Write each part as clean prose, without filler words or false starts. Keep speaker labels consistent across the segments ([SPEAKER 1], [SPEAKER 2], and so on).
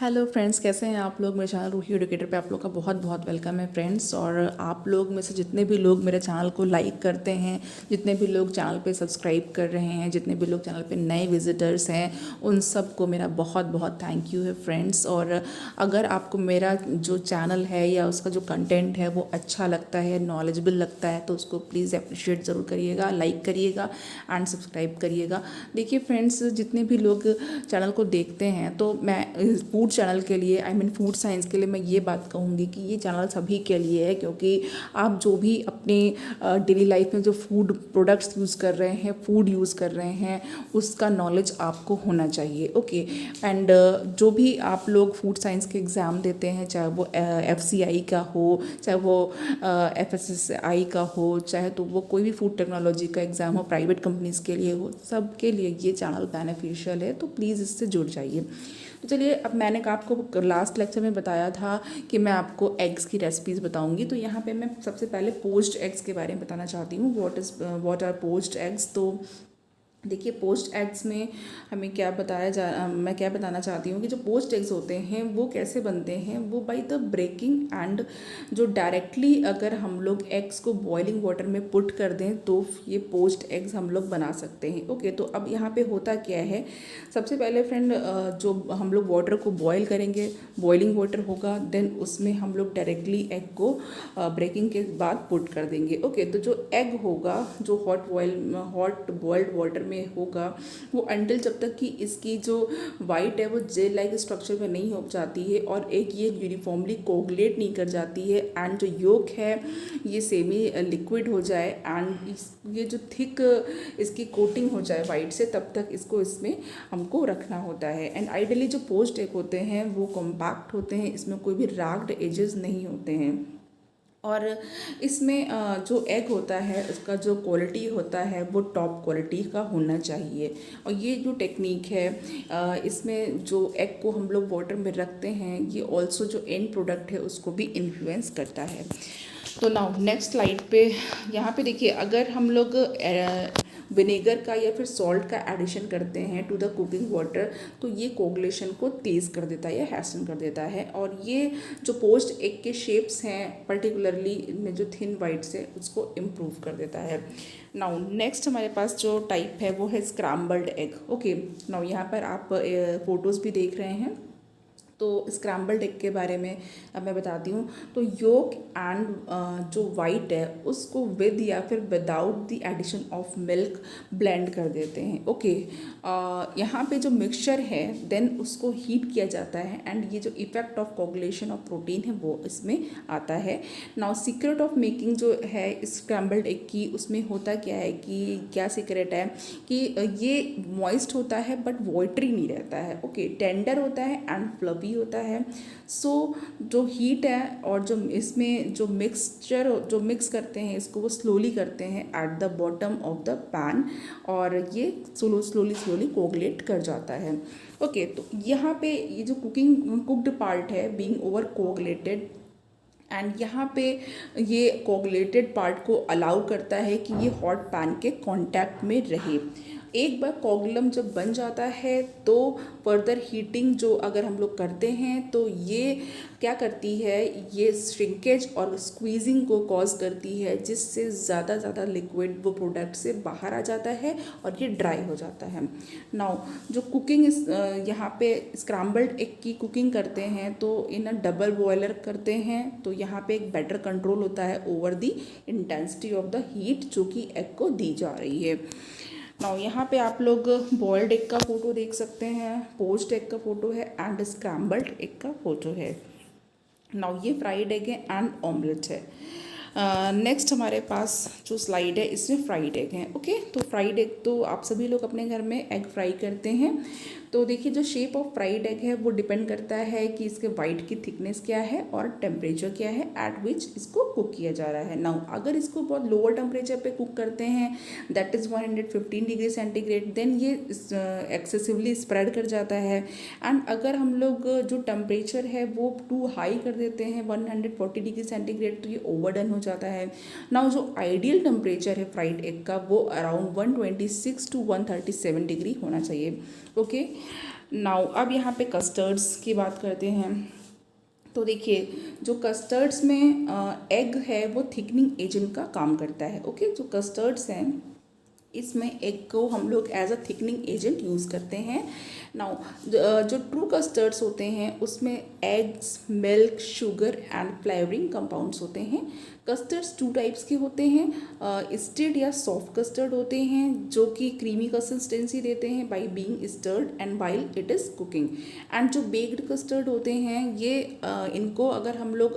[SPEAKER 1] Hello friends, कैसे हैं आप लोग। मेरे चैनल रूही एडुकेटर पे आप लोग का बहुत बहुत वेलकम है फ्रेंड्स। और आप लोग में से जितने भी लोग मेरे चैनल को लाइक करते हैं, जितने भी लोग चैनल पे सब्सक्राइब कर रहे हैं, जितने भी लोग चैनल पे नए विजिटर्स हैं, उन सब को मेरा बहुत बहुत थैंक यू है फ्रेंड्स। और अगर आपको मेरा जो चैनल है या उसका जो कंटेंट है वो अच्छा लगता है, नॉलेजेबल लगता है, तो उसको प्लीज़ अप्रिशिएट ज़रूर करिएगा, लाइक करिएगा एंड सब्सक्राइब करिएगा। देखिए फ्रेंड्स, जितने भी लोग चैनल को देखते हैं, तो मैं फूड चैनल के लिए, आई मीन फूड साइंस के लिए मैं ये बात कहूँगी कि ये चैनल सभी के लिए है, क्योंकि आप जो भी अपने डेली लाइफ में जो फूड प्रोडक्ट्स यूज़ कर रहे हैं, फूड यूज़ कर रहे हैं, उसका नॉलेज आपको होना चाहिए। ओके। एंड जो भी आप लोग फूड साइंस के एग्ज़ाम देते हैं, चाहे वो FCI का हो, चाहे वो FSSAI का हो, चाहे तो वो कोई भी फूड टेक्नोलॉजी का एग्ज़ाम हो, प्राइवेट कंपनीज़ के लिए हो, सब के लिए ये चैनल बेनिफिशियल है, तो प्लीज़ इससे जुड़ जाइए। तो चलिए, अब मैंने आपको लास्ट लेक्चर में बताया था कि मैं आपको एग्स की रेसिपीज़ बताऊंगी। तो यहाँ पे मैं सबसे पहले पोच्ड एग्स के बारे में बताना चाहती हूँ। What are poached eggs. तो देखिए, पोस्ट एग्स में हमें मैं क्या बताना चाहती हूँ कि जो पोस्ट एग्स होते हैं वो कैसे बनते हैं, वो बाय द ब्रेकिंग एंड जो डायरेक्टली अगर हम लोग एग्स को बॉइलिंग वाटर में पुट कर दें तो ये पोस्ट एग्स हम लोग बना सकते हैं। ओके। तो अब यहाँ पे होता क्या है, सबसे पहले फ्रेंड, जो हम लोग वाटर को बॉयल करेंगे, बॉइलिंग वाटर होगा, देन उसमें हम लोग डायरेक्टली एग को ब्रेकिंग के बाद पुट कर देंगे। ओके। तो जो एग होगा, जो हॉट बॉइल्ड वाटर में होगा, वो अंटिल जब तक कि इसकी जो वाइट है वो जेल लाइक स्ट्रक्चर में नहीं हो जाती है और एक ये यूनिफॉर्मली कोगुलेट नहीं कर जाती है, एंड जो योक है ये सेमी लिक्विड हो जाए, एंड ये जो थिक इसकी कोटिंग हो जाए वाइट से, तब तक इसको इसमें हमको रखना होता है। एंड आइडियली जो पोस्ट एग होते हैं वो कॉम्पैक्ट होते हैं, इसमें कोई भी राग्ड एजेस नहीं होते हैं। और इसमें जो एग होता है उसका जो क्वालिटी होता है वो टॉप क्वालिटी का होना चाहिए। और ये जो टेक्निक है, इसमें जो एग को हम लोग वाटर में रखते हैं, ये ऑल्सो जो एंड प्रोडक्ट है उसको भी इन्फ्लुएंस करता है। तो नाउ नेक्स्ट स्लाइड पे, यहाँ पे देखिए, अगर हम लोग विनेगर का या फिर सॉल्ट का एडिशन करते हैं टू द कुकिंग वाटर, तो ये कोगुलेशन को तेज़ कर देता है या हैसन कर देता है। और ये जो पोस्ट एग के शेप्स हैं, पर्टिकुलरली इनमें जो थिन वाइट्स है, उसको इम्प्रूव कर देता है। नाउ नेक्स्ट हमारे पास जो टाइप है वो है स्क्रैम्बल्ड एग। ओके। नाउ यहाँ पर आप फोटोज़ भी देख रहे हैं। तो स्क्रैम्बल्ड एग के बारे में अब मैं बताती हूँ। तो योक एंड जो वाइट है उसको विद या फिर without the addition of milk blend कर देते हैं। ओके। यहाँ पे जो मिक्सचर है देन उसको हीट किया जाता है, एंड ये जो effect of coagulation of protein है वो इसमें आता है। नाउ सीक्रेट ऑफ मेकिंग जो है स्क्रैम्बल्ड एग की, उसमें होता क्या है कि क्या सीक्रेट है कि ये मॉइस्ट होता है बट वॉटरी नहीं रहता है। ओके। टेंडर होता है एंड फ्लफी होता है। सो जो हीट है और जो इसमें जो मिक्स करते हैं इसको, वो स्लोली करते हैं at the bottom of the pan, और ये स्लोली कोगुलेट कर जाता है। ओके। तो यहाँ पे ये जो कुक्ड पार्ट है बीइंग ओवर कोगुलेटेड, एंड यहाँ पे ये कोगुलेटेड पार्ट को अलाउ करता है कि ये हॉट पैन के कांटेक्ट में रहे। एक बार कोगुलम जब बन जाता है तो फर्दर हीटिंग जो अगर हम लोग करते हैं तो ये क्या करती है, ये श्रिंकेज और स्क्वीजिंग को कॉज करती है, जिससे ज़्यादा लिक्विड वो प्रोडक्ट से बाहर आ जाता है और ये ड्राई हो जाता है। नाउ जो कुकिंग यहाँ पे स्क्रैम्बल्ड एग की कुकिंग करते हैं तो इन डबल बॉयलर करते हैं, तो यहाँ पे एक बेटर कंट्रोल होता है over the intensity of the heat जो कि एग को दी जा रही है। नाउ यहाँ पे आप लोग बॉइल्ड एग का फोटो देख सकते हैं, पोच्ड एग का फोटो है, एंड स्क्रैम्बल्ड एग का फोटो है। नाउ ये फ्राइड एग है एंड ऑमलेट है। नेक्स्ट हमारे पास जो स्लाइड है इसमें फ्राइड एग है। ओके। तो फ्राइड एग तो आप सभी लोग अपने घर में एग फ्राई करते हैं। तो देखिए, जो शेप ऑफ फ्राइड एग है वो डिपेंड करता है कि इसके वाइट की थिकनेस क्या है और टेम्परेचर क्या है एट विच इसको कुक किया जा रहा है। नाउ अगर इसको बहुत लोअर टेम्परेचर पे कुक करते हैं, that is 115 degree centigrade, then ये एक्सेसिवली स्प्रेड कर जाता है। एंड अगर हम लोग जो टेम्परेचर है वो टू हाई कर देते हैं 140 डिग्री सेंटीग्रेड, तो ये ओवरडन हो जाता है। नाउ जो आइडियल टेम्परेचर है फ्राइड एग का वो अराउंड 126 to 137 डिग्री होना चाहिए। ओके। नाउ अब यहाँ पे कस्टर्ड्स की बात करते हैं। तो देखिए, जो कस्टर्ड्स में एग है वो थिकनिंग एजेंट का काम करता है। ओके, जो कस्टर्ड्स हैं इसमें एग को हम लोग as a thickening agent use करते हैं। नाउ जो ट्रू कस्टर्ड्स होते हैं उसमें eggs, milk, sugar and flavouring compounds होते हैं। कस्टर्ड्स टू टाइप्स के होते हैं, स्टिर्ड या सॉफ्ट कस्टर्ड होते हैं जो कि क्रीमी कंसिस्टेंसी देते हैं by being stirred and while it is cooking. And जो बेक्ड कस्टर्ड होते हैं ये इनको अगर हम लोग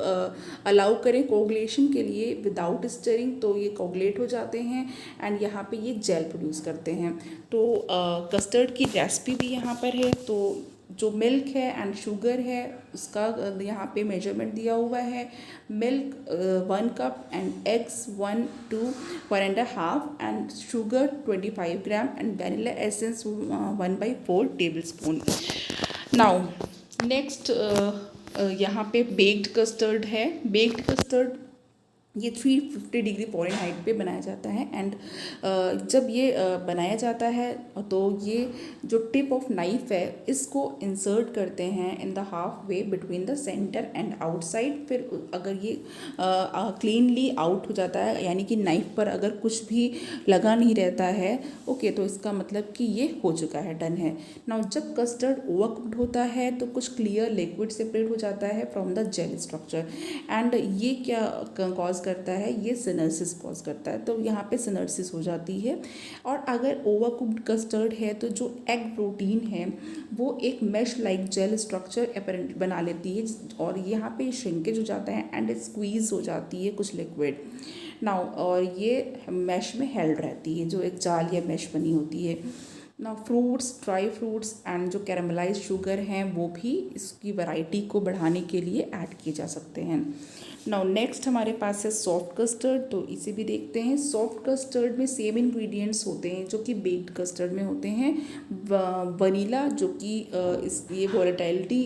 [SPEAKER 1] अलाउ करें कोगुलेशन के लिए विदाउट स्टरिंग तो ये कोगुलेट हो जाते हैं एंड यहाँ पे ये जेल प्रोड्यूस करते हैं। तो कस्टर्ड की रेसिपी भी यहाँ पर है। तो जो मिल्क है एंड शुगर है उसका यहाँ पे मेजरमेंट दिया हुआ है। Milk 1 cup and eggs 1 to 1.5 and sugar 25 gram and vanilla essence 1/4 table spoon. Now next यहाँ पे बेक्ड कस्टर्ड है। बेक्ड कस्टर्ड ये 350 डिग्री फ़ारेनहाइट पे बनाया जाता है एंड जब ये बनाया जाता है तो ये जो टिप ऑफ नाइफ है इसको इंसर्ट करते हैं in the half way between the centre and outside. फिर अगर ये क्लीनली आउट हो जाता है यानी कि नाइफ पर अगर कुछ भी लगा नहीं रहता है, ओके, तो इसका मतलब कि ये हो चुका है, डन है। नाउ जब कस्टर्ड ओवर कुक्ड होता है तो कुछ क्लियर लिक्विड सेपरेट हो जाता है from the gel structure and ये क्या कॉज करता है, ये सिनर्सिस कॉज करता है। तो यहाँ पे सिनर्सिस हो जाती है। और अगर ओवर कुक्ड कस्टर्ड है तो जो एग प्रोटीन है वो एक mesh like gel structure apparent बना लेती है और यहाँ पे श्रिंकेज हो जाता है एंड स्क्वीज हो जाती है कुछ लिक्विड। नाउ और ये मैश में हेल्ड रहती है, जो एक जाल या मैश बनी होती है। ना फ्रूट्स, ड्राई फ्रूट्स एंड जो कैरामलाइज्ड शुगर हैं वो भी इसकी वैरायटी को बढ़ाने के लिए ऐड किए जा सकते हैं। नाउ नेक्स्ट हमारे पास है सॉफ्ट कस्टर्ड। तो इसे भी देखते हैं। सॉफ्ट कस्टर्ड में सेम इंग्रेडिएंट्स होते हैं जो कि बेक्ड कस्टर्ड में होते हैं। वनीला जो कि ये वोलेटिलिटी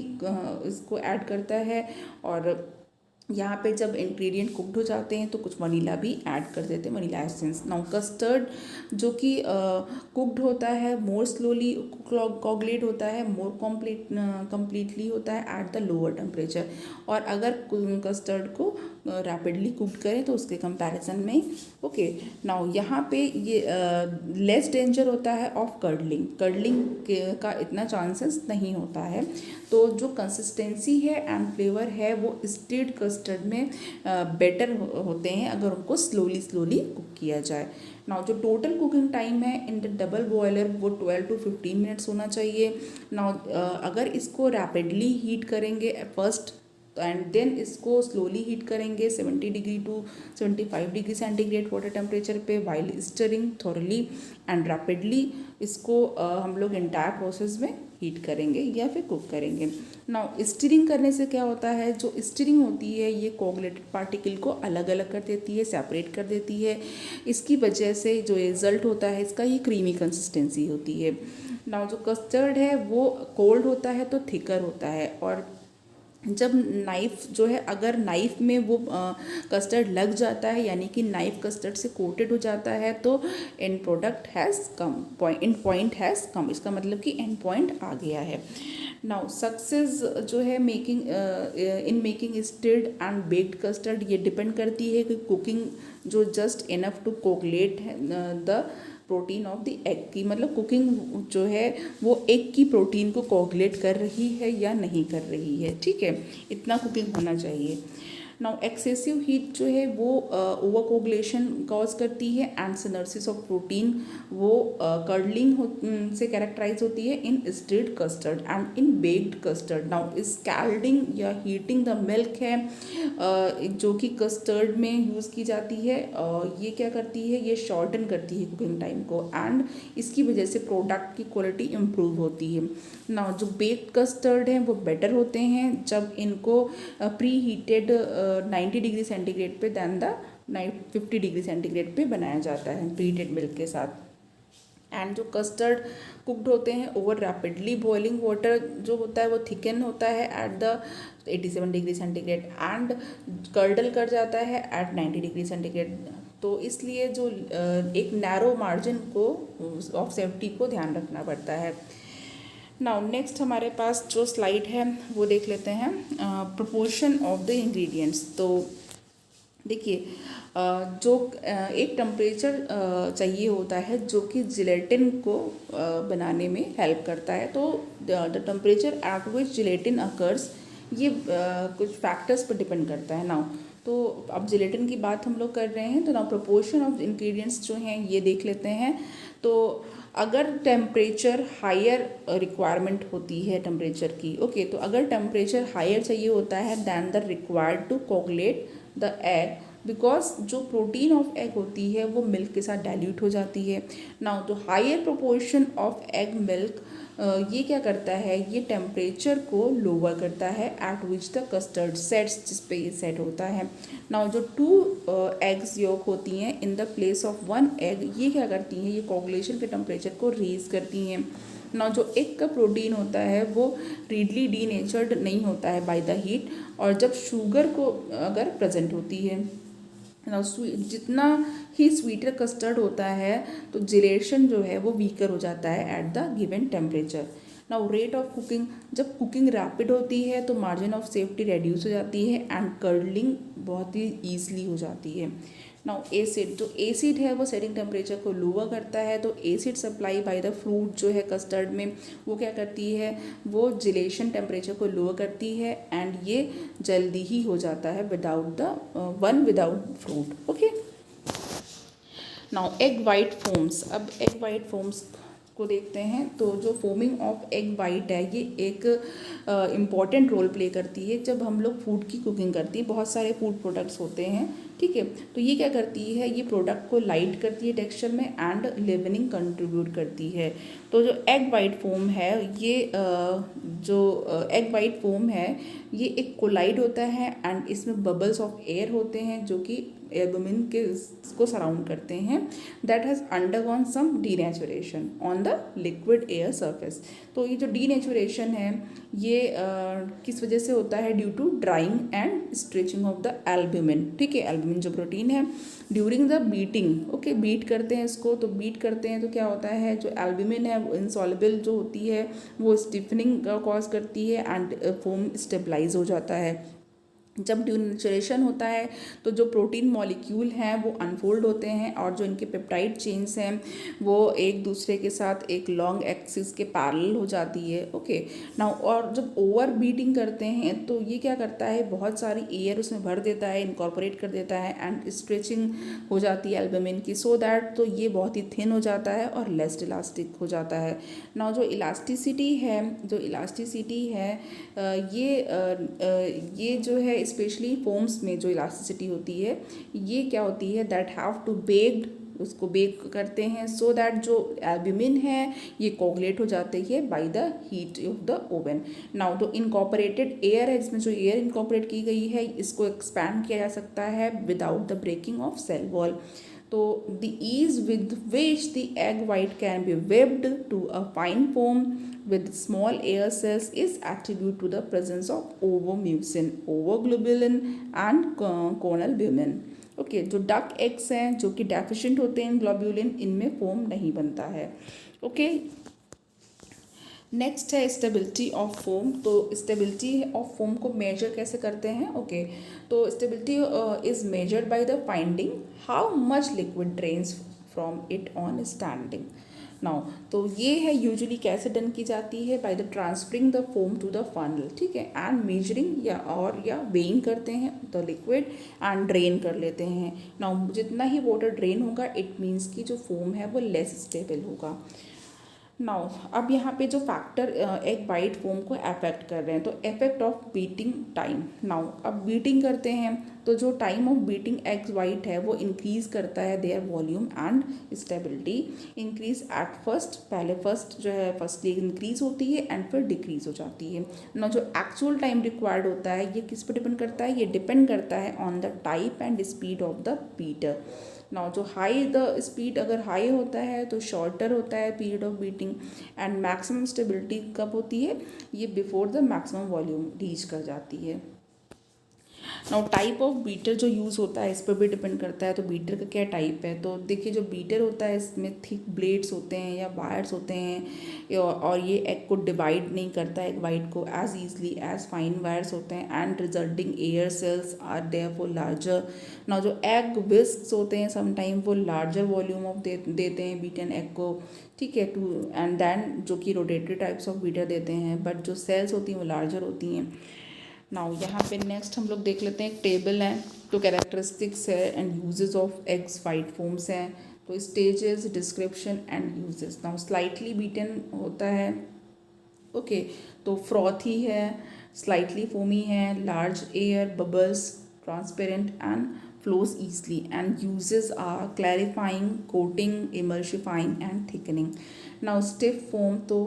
[SPEAKER 1] इसको ऐड करता है और यहाँ पे जब इंग्रेडिएंट कुक्ड हो जाते हैं तो कुछ वनीला भी ऐड कर देते हैं, वनीला एसेंस। नाउ कस्टर्ड जो कि कुक्ड होता है मोर स्लोली कोगुलेट होता है, मोर कम्प्लीटली होता है एट द लोअर टेम्परेचर। और अगर कस्टर्ड को रैपिडली कुक्ड करें तो उसके कंपैरिजन में, ओके। नाउ यहाँ पे ये लेस डेंजर होता है ऑफ कर्डलिंग। कर्डलिंग का इतना चांसेस नहीं होता है। तो जो कंसिस्टेंसी है एंड फ्लेवर है वो स्टिर्ड कस्टर्ड में बेटर होते हैं अगर उनको स्लोली कुक किया जाए। नाउ जो टोटल कुकिंग टाइम है इन द डबल बॉयलर वो 12 to 15 मिनट्स होना चाहिए। नाउ अगर इसको रैपिडली हीट करेंगे फर्स्ट एंड देन इसको स्लोली हीट करेंगे 70 degree to 75 degree centigrade water temperature पे while stirring thoroughly and rapidly इसको हम लोग एंटायर प्रोसेस में हीट करेंगे या फिर कुक करेंगे। नाउ स्टीरिंग करने से क्या होता है, जो स्टीरिंग होती है ये कोगुलेटेड पार्टिकल को अलग अलग कर देती है, सेपरेट कर देती है। इसकी वजह से जो रिजल्ट होता है इसका ये क्रीमी कंसिस्टेंसी होती है। नाउ जो कस्टर्ड है वो कोल्ड होता है तो थिकर होता है और जब नाइफ़ जो है अगर नाइफ़ में वो कस्टर्ड लग जाता है यानी कि नाइफ़ कस्टर्ड से कोटेड हो जाता है तो and product has come, and point has come, इसका मतलब कि एंड पॉइंट आ गया है। नाउ सक्सेस जो है making in making stirred and baked custard ये डिपेंड करती है कि कुकिंग जो जस्ट इनफ टू कोगुलेट है the protein of the egg की, मतलब कुकिंग जो है वो एग की प्रोटीन को कोगुलेट कर रही है या नहीं कर रही है, ठीक है, इतना कुकिंग होना चाहिए। नाउ एक्सेसिव हीट जो है वो ओवर कोगुलेशन कॉज करती है एंड सिनर्सिस ऑफ प्रोटीन वो कर्डलिंग से कैरेक्टराइज होती है in stirred custard and in baked custard. Now scalding या हीटिंग द मिल्क है जो कि कस्टर्ड में यूज़ की जाती है, ये क्या करती है, ये शॉर्टन करती है कुकिंग टाइम को एंड इसकी वजह से प्रोडक्ट की क्वालिटी इम्प्रूव होती है। नाउ जो बेक्ड कस्टर्ड हैं वो बेटर होते हैं जब इनको प्री हीटेड 90 डिग्री सेंटीग्रेड पे दैन द 50 डिग्री सेंटीग्रेड पे बनाया जाता है प्री हीटेड मिल्क के साथ। एंड जो कस्टर्ड कुक्ड होते हैं ओवर रैपिडली बॉइलिंग वाटर जो होता है वो थिकन होता है at the 87 degree centigrade and curdle कर जाता है एट 90 डिग्री सेंटीग्रेड। तो इसलिए जो एक नैरो मार्जिन को ऑफ सेफ्टी को ध्यान रखना पड़ता है। नाउ नेक्स्ट हमारे पास जो स्लाइड है वो देख लेते हैं, प्रोपोर्शन ऑफ द इंग्रेडिएंट्स। तो देखिए, जो एक टेम्परेचर चाहिए होता है जो कि जिलेटिन को बनाने में हेल्प करता है। तो the temperature at which gelatin occurs, ये कुछ फैक्टर्स पर डिपेंड करता है। नाउ तो अब जिलेटिन की बात हम लोग कर रहे हैं, तो नाउ प्रोपोर्शन ऑफ इंग्रेडिएंट्स जो हैं ये देख लेते हैं। तो अगर टेम्परेचर हायर रिक्वायरमेंट होती है टेम्परेचर की, ओके, तो अगर टेम्परेचर हायर चाहिए होता है than the required to coagulate the egg, because जो प्रोटीन ऑफ एग होती है वो मिल्क के साथ डाइल्यूट हो जाती है। नाउ तो higher proportion of egg milk, ये क्या करता है, ये टेम्परेचर को लोअर करता है eight which the custard sets, जिस पे ये सेट होता है। नाउ जो 2 एग्स योक होती हैं in the place of 1 egg, ये क्या करती हैं, ये कोगुलेशन के टेम्परेचर को रेज करती हैं। नाउ जो एग का प्रोटीन होता है वो रीडली डीनेचर्ड नहीं होता है बाय द हीट, और जब शुगर को अगर प्रेजेंट होती है, जितना ही स्वीटर कस्टर्ड होता है तो जिलेशन जो है वो वीकर हो जाता है at the given temperature. Now rate of cooking, जब कुकिंग रैपिड होती है तो मार्जिन ऑफ सेफ्टी रेड्यूस हो जाती है एंड कर्लिंग बहुत ही ईजिली हो जाती है। नाउ एसिड, जो एसिड है वो सेटिंग टेम्परेचर को लोअर करता है। तो acid supply by the fruit जो है कस्टर्ड में, वो क्या करती है, वो जिलेशन टेम्परेचर को लोअर करती है एंड ये जल्दी ही हो जाता है without fruit. Okay, now egg white foams. अब एग वाइट फोम्स को देखते हैं। तो जो फोमिंग ऑफ एग वाइट है ये एक इम्पॉर्टेंट रोल प्ले करती है जब हम लोग फूड की कुकिंग करती हैं। बहुत सारे फूड प्रोडक्ट्स होते हैं, ठीक है, तो ये क्या करती है, ये प्रोडक्ट को लाइट करती है टेक्सचर में एंड लेवनिंग कंट्रीब्यूट करती है। तो जो एग वाइट फोम है ये जो एग वाइट फोम है ये एक कोलाइड होता है एंड इसमें बबल्स ऑफ एयर होते हैं जो कि एल्बुमिन के को सराउंड करते हैं, that has undergone some denaturation on the liquid air surface. तो ये जो डीनेचुरेशन है ये किस वजह से होता है, due to drying and stretching of the albumin, ठीक है, एल्ब्यूमिन जो प्रोटीन है during the beating, okay, beat करते हैं इसको, तो बीट करते हैं तो क्या होता है, जो एल्ब्यूमिन है वो इनसॉल्युबल जो होती है वो स्टिफनिंग का कॉज करती है एंड फोम स्टेबलाइज हो जाता है। जब डीनेचुरेशन होता है तो जो प्रोटीन मॉलिक्यूल हैं वो अनफोल्ड होते हैं और जो इनके पेप्टाइड चेन्स हैं वो एक दूसरे के साथ एक लॉन्ग एक्सिस के पैरेलल हो जाती है। ओके, नाउ और जब ओवर बीटिंग करते हैं तो ये क्या करता है, बहुत सारी एयर उसमें भर देता है, इनकॉर्पोरेट कर देता है एंड स्ट्रेचिंग हो जाती है एल्ब्यूमिन की, सो दैट तो ये बहुत ही थिन हो जाता है और लेस इलास्टिक हो जाता है। नाउ जो इलास्टिसिटी है ये जो है स्पेशली फोम्स में जो इलास्टिसिटी होती है ये क्या होती है, दैट हैव टू बेक्ड, उसको बेक करते हैं सो दैट जो एल्ब्यूमिन है ये कोगुलेट हो जाती है by the heat of the oven. Now तो इनकॉर्पोरेटेड एयर है, जिसमें जो एयर इनकॉर्पोरेट की गई है इसको एक्सपैंड किया जा सकता है without the breaking of cell wall. तो the ease with which the egg white can be whipped to a fine foam with small air cells is attributed to the presence of ovomucin, ovoglobulin and conalbumin। Okay, जो duck eggs हैं जो कि deficient होते हैं globulin, इनमें foam नहीं बनता है। ओके, नेक्स्ट है स्टेबिलिटी ऑफ फोम। तो स्टेबिलिटी ऑफ फोम को मेजर कैसे करते हैं, ओके, तो stability is measured by the finding how much liquid drains from it on standing. Now तो ये है यूजुअली कैसे डन की जाती है, by the transferring the foam to the funnel, ठीक है, एंड मेजरिंग या वेइंग करते हैं द लिक्विड एंड ड्रेन कर लेते हैं। नाउ जितना ही वाटर ड्रेन होगा इट मीन्स कि जो फोम है वो लेस स्टेबल होगा। नाउ अब यहाँ पे जो फैक्टर एक वाइट फोम को अफेक्ट कर रहे हैं, तो effect of beating time. Now अब बीटिंग करते हैं तो जो time of beating eggs white है वो इंक्रीज करता है there volume and stability. Increase at first, पहले फर्स्ट जो है फर्स्टली इंक्रीज होती है एंड फिर डिक्रीज हो जाती है। ना जो एक्चुअल टाइम रिक्वायर्ड होता है ये किस पर डिपेंड करता है, ये डिपेंड करता है on the type and speed of the beater. Now जो हाई द स्पीड अगर हाई होता है तो शॉर्टर होता है period of beating and maximum stability कब होती है, ये before the maximum volume reach कर जाती है। नाउ टाइप ऑफ बीटर जो यूज़ होता है इस पर भी डिपेंड करता है। तो बीटर का क्या टाइप है, तो देखिए जो बीटर होता है इसमें थिक ब्लेड्स होते हैं या वायर्स होते हैं, और ये एग को डिवाइड नहीं करता है एग वाइट को as easily as fine wires होते हैं, and resulting air cells are therefore larger. ना जो एग विस्क्स होते हैं समटाइम वो लार्जर वॉल्यूम ऑफ देते हैं बीटन एग को, ठीक है, टू एंड देन जो कि रोटेटरी टाइप्स ऑफ बीटर देते हैं, बट जो सेल्स होती हैं वो लार्जर होती हैं। नाउ यहाँ पे नेक्स्ट हम लोग देख लेते हैं, एक टेबल है, तो कैरेक्टरिस्टिक्स है and uses of eggs white foams हैं, तो stages, description and uses. Now slightly beaten होता है, ओके, तो फ्रॉथी है, स्लाइटली फोमी है, large air bubbles, transparent and flows easily, and uses are clarifying, coating, emulsifying and thickening. Now stiff foam, तो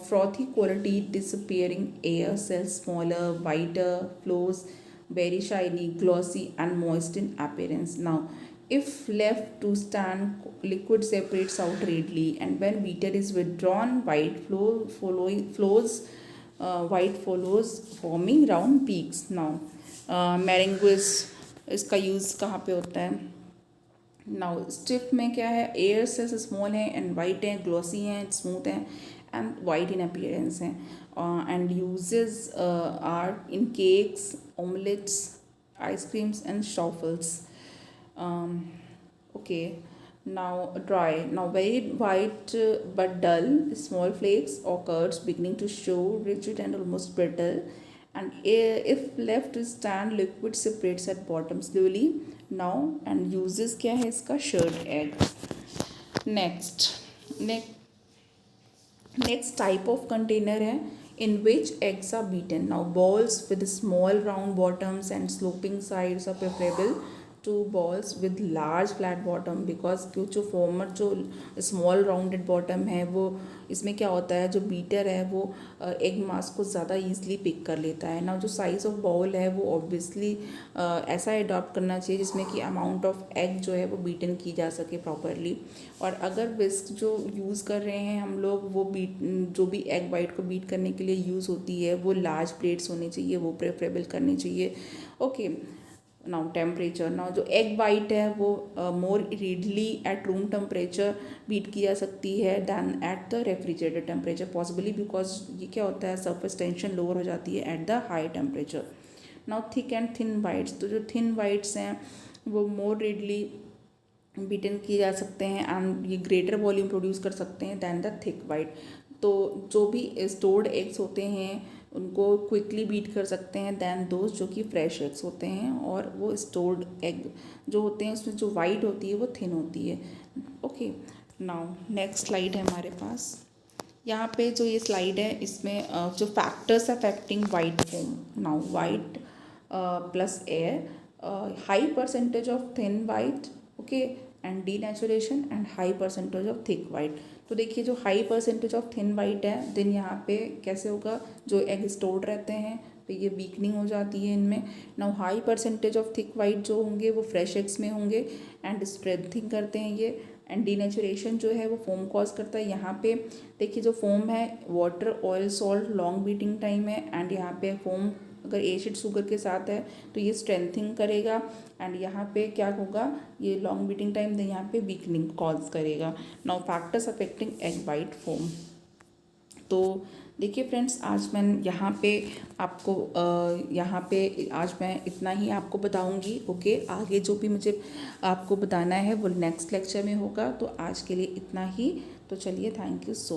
[SPEAKER 1] frothy quality, disappearing air cells, smaller, whiter, flows very shiny, glossy and moist in appearance. Now if left to stand, liquid separates out readily, and when beater is withdrawn, white follows forming round peaks. Now meringues, इसका use कहाँ पे होता है। Now stiff में क्या है, air cells small हैं and white हैं, ग्लॉसी हैं, स्मूथ हैं एंड वाइट इन अपीयरेंस हैं, and uses are in cakes, omelettes, ice creams and soufflés. Okay, now dry, now very white but dull, small flakes or curds beginning to show, rigid and almost brittle, and if left to stand, liquid separates at bottom slowly. Now and uses क्या है इसका, shirred egg. Next type of container है in which eggs are beaten. Now balls with small round bottoms and sloping sides are preferable to balls with large flat bottom, because क्यों जो farmer जो small rounded bottom है वो इसमें क्या होता है, जो बीटर है वो एग मास को ज़्यादा ईजिली पिक कर लेता है ना। जो साइज़ ऑफ बाउल है वो ऑब्वियसली ऐसा एडॉप्ट करना चाहिए जिसमें कि अमाउंट ऑफ एग जो है वो बीटन की जा सके प्रॉपरली। और अगर विस्क जो यूज़ कर रहे हैं हम लोग, वो जो भी एग वाइट को बीट करने के लिए यूज़ होती है वो लार्ज प्लेट्स होनी चाहिए, वो प्रेफरेबल करनी चाहिए। ओके, नाउ टेम्परेचर, नाउ जो एग वाइट है वो more readily at room temperature beat की जा सकती है than at the refrigerator temperature, possibly because ये क्या होता है, सरफेस टेंशन लोअर हो जाती है at the high temperature. Now thick and thin whites, तो जो थिन वाइट्स हैं वो मोर रीडली बीटन किए जा सकते हैं एंड ये ग्रेटर वॉल्यूम प्रोड्यूस कर सकते हैं दैन द थिक वाइट। तो जो भी स्टोर्ड एग्स होते हैं उनको क्विकली बीट कर सकते हैं दैन दोस्त जो कि फ्रेश एग्स होते हैं, और वो स्टोर्ड एग जो होते हैं उसमें जो वाइट होती है वो थिन होती है। ओके, नाउ नेक्स्ट स्लाइड है हमारे पास। यहाँ पे जो ये स्लाइड है इसमें जो factors affecting white foam, now white plus air, high percentage of thin white, okay, and denaturation and high percentage of thick white. तो देखिए जो high percentage of thin white है देन यहाँ पे कैसे होगा, जो एग स्टोर्ड रहते हैं तो ये वीकनिंग हो जाती है इनमें। Now high percentage of thick white जो होंगे वो फ्रेश एग्स में होंगे एंड स्ट्रेंथिंग करते हैं ये, एंड डीनेचुरेशन जो है वो फोम कॉज करता है। यहाँ पे देखिए जो फोम है water, oil, salt, long beating time है, एंड यहाँ पे फोम अगर एसिड शुगर के साथ है तो ये स्ट्रेंथिंग करेगा, एंड यहाँ पे क्या होगा, ये लॉन्ग बीटिंग टाइम तो यहाँ पे वीकनिंग कॉज करेगा। Now factors affecting egg white foam. तो देखिए फ्रेंड्स, आज मैं यहाँ पे आपको आज मैं इतना ही आपको बताऊँगी। ओके, आगे जो भी मुझे आपको बताना है वो नेक्स्ट लेक्चर में होगा। तो आज के लिए इतना ही। तो चलिए, थैंक यू सो मच।